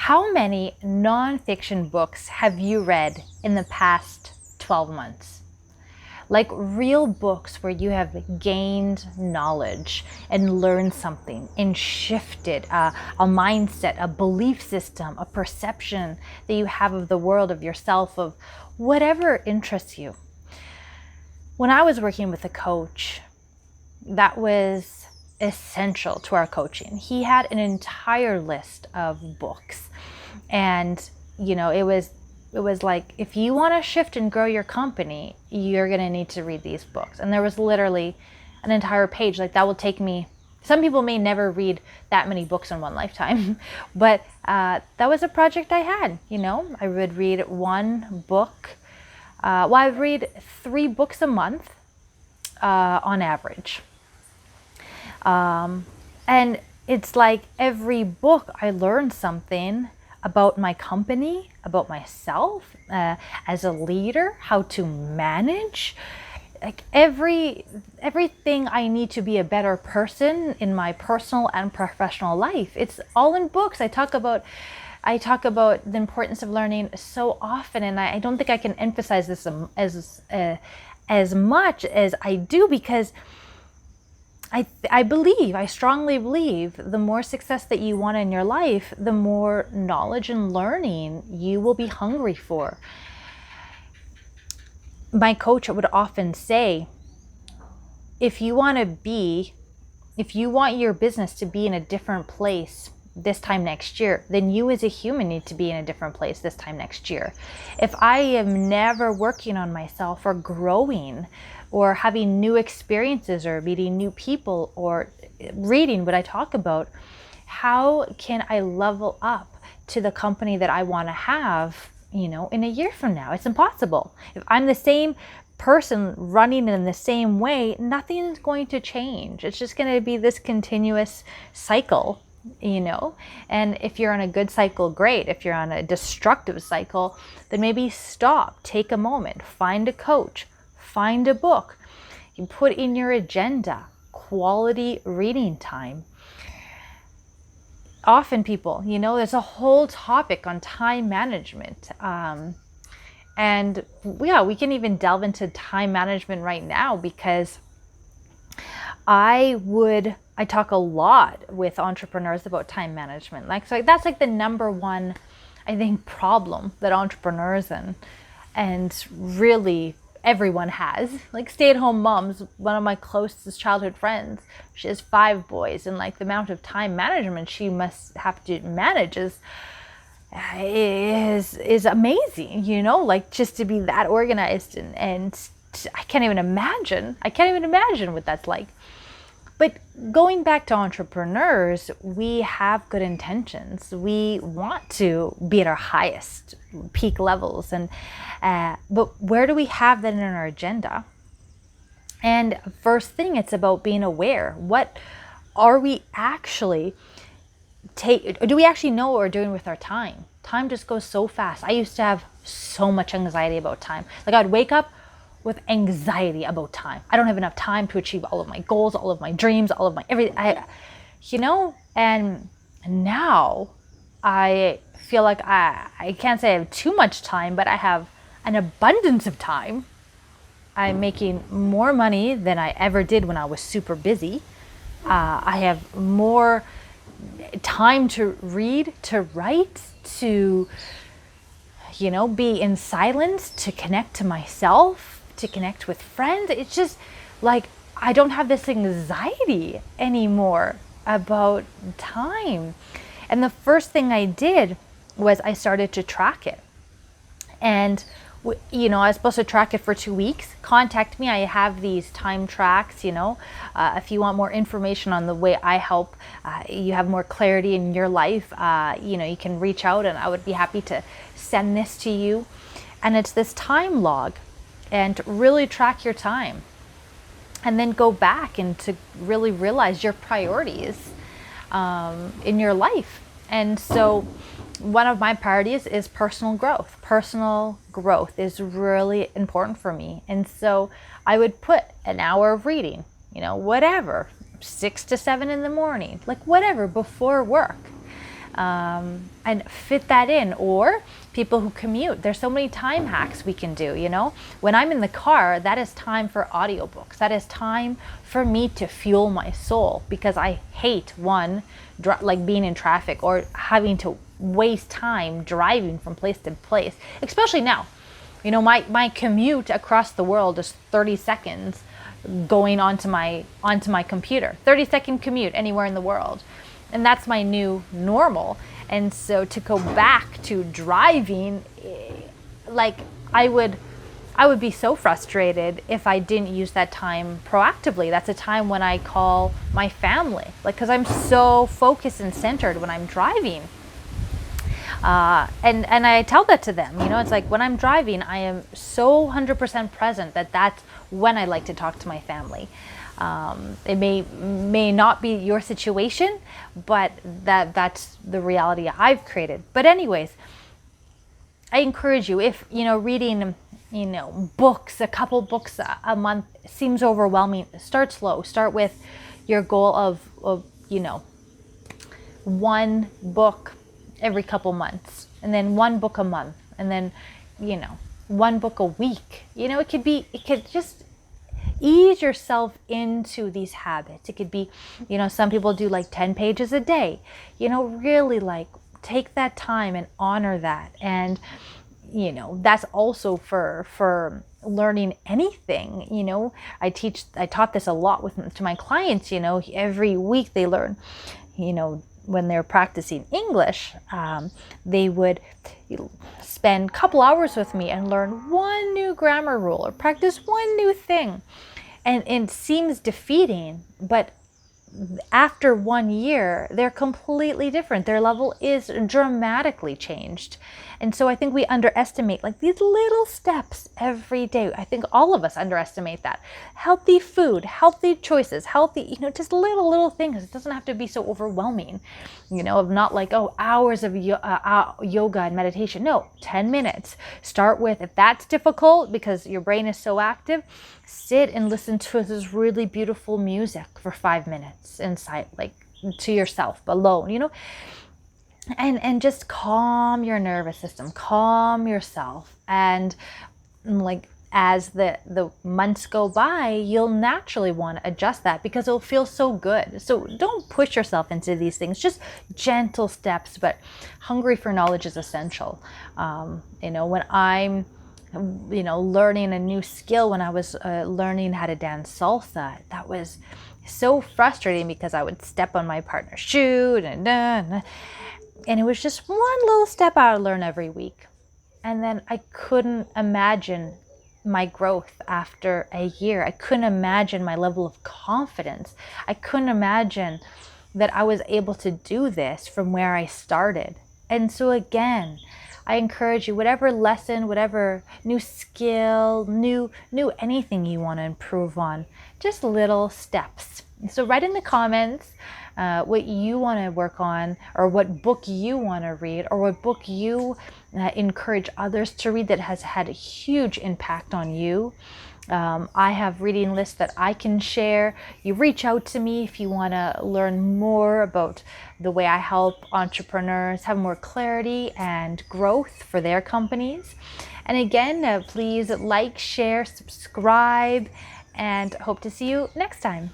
How many nonfiction books have you read in the past 12 months? Like real books where you have gained knowledge and learned something and shifted a mindset, a belief system, a perception that you have of the world, of yourself, of whatever interests you. When I was working with a coach, that was essential to our coaching. He had an entire list of books, and it was like, if you want to shift and grow your company, you're going to need to read these books. And there was literally an entire page. Like, that will take me, some people may never read that many books in one lifetime, but that was a project I had. I would read one book. I would read 3 books a month on average. And it's like every book I learned something about my company, about myself, as a leader, how to manage, like everything I need to be a better person in my personal and professional life. It's all in books. I talk about the importance of learning so often, and I don't think I can emphasize this as much as I do, because I strongly believe the more success that you want in your life, the more knowledge and learning you will be hungry for. My coach would often say, if you want your business to be in a different place this time next year, then you as a human need to be in a different place this time next year. If I am never working on myself or growing or having new experiences or meeting new people or reading what I talk about, how can I level up to the company that I want to have, in a year from now? It's impossible. If I'm the same person running in the same way, nothing is going to change. It's just going to be this continuous cycle, and if you're on a good cycle, great. If you're on a destructive cycle, then maybe stop, take a moment, find a coach, find a book. You put in your agenda quality reading time. Often people, there's a whole topic on time management. And yeah, we can even delve into time management right now, because I talk a lot with entrepreneurs about time management. So that's like the number one, I think, problem that entrepreneurs and really everyone has. Like stay-at-home moms, one of my closest childhood friends, she has 5 boys, and like the amount of time management she must have to manage is amazing, like just to be that organized, and I can't even imagine what that's like. But going back to entrepreneurs, we have good intentions. We want to be at our highest peak levels, but where do we have that in our agenda? And first thing, it's about being aware. What are we actually do we actually know what we're doing with our time? Time just goes so fast. I used to have so much anxiety about time. Like, I'd wake up with anxiety about time. I don't have enough time to achieve all of my goals, all of my dreams, all of my everything. And now I feel like I can't say I have too much time, but I have an abundance of time. I'm making more money than I ever did when I was super busy. I have more time to read, to write, to be in silence, to connect to myself, to connect with friends. It's just like I don't have this anxiety anymore about time. And the first thing I did was I started to track it. And I was supposed to track it for 2 weeks. Contact me. I have these time tracks, if you want more information on the way I help you have more clarity in your life, you can reach out, and I would be happy to send this to you. And it's this time log, and really track your time, and then go back and to really realize your priorities in your life. And so one of my priorities is personal growth. Personal growth is really important for me. And so I would put an hour of reading, whatever, 6 to 7 in the morning, like whatever, before work. and fit that in. Or people who commute, there's so many time hacks we can do, you know. When I'm in the car, that is time for audiobooks. That is time for me to fuel my soul, because I hate like being in traffic or having to waste time driving from place to place, especially now. You know, my commute across the world is 30 seconds going onto my computer. 30-second commute anywhere in the world. And that's my new normal. And so to go back to driving, like I would be so frustrated if I didn't use that time proactively. That's a time when I call my family, like, because I'm so focused and centered when I'm driving. And I tell that to them, you know, it's like when I'm driving, I am so 100% present that's when I like to talk to my family. It may not be your situation, but that's the reality I've created. But anyways, I encourage you, if, you know, reading, you know, books, a couple books a month seems overwhelming, start slow. Start with your goal of, you know, one book every couple months, and then one book a month, and then, you know, one book a week. You know, it could just ease yourself into these habits. It could be, you know, some people do like 10 pages a day. You know, really like take that time and honor that. And, you know, that's also for learning anything. You know, I taught this a lot to my clients. You know, every week they learn, you know, when they're practicing English, they would spend a couple hours with me and learn one new grammar rule or practice one new thing. And it seems defeating, but after 1 year, they're completely different. Their level is dramatically changed. And so I think we underestimate like these little steps every day. I think all of us underestimate that. Healthy food, healthy choices, healthy, you know, just little things. It doesn't have to be so overwhelming, you know, of not like, oh, hours of yoga and meditation. No, 10 minutes. Start with, if that's difficult because your brain is so active, sit and listen to this really beautiful music for 5 minutes inside, like to yourself alone, you know, and just calm your nervous system, calm yourself. And like as the months go by, you'll naturally want to adjust that because it'll feel so good. So don't push yourself into these things, just gentle steps, but hungry for knowledge is essential. You know, when I'm, you know, learning a new skill, when I was learning how to dance salsa, that was so frustrating because I would step on my partner's shoe and it was just one little step I would learn every week. And then I couldn't imagine my growth after a year. I couldn't imagine my level of confidence. I couldn't imagine that I was able to do this from where I started. And so again, I encourage you, whatever lesson, whatever new skill, new anything you want to improve on, just little steps. So write in the comments what you want to work on, or what book you want to read, or what book you encourage others to read that has had a huge impact on you. I have reading lists that I can share. You reach out to me if you want to learn more about the way I help entrepreneurs have more clarity and growth for their companies. And again, please like, share, subscribe, and hope to see you next time.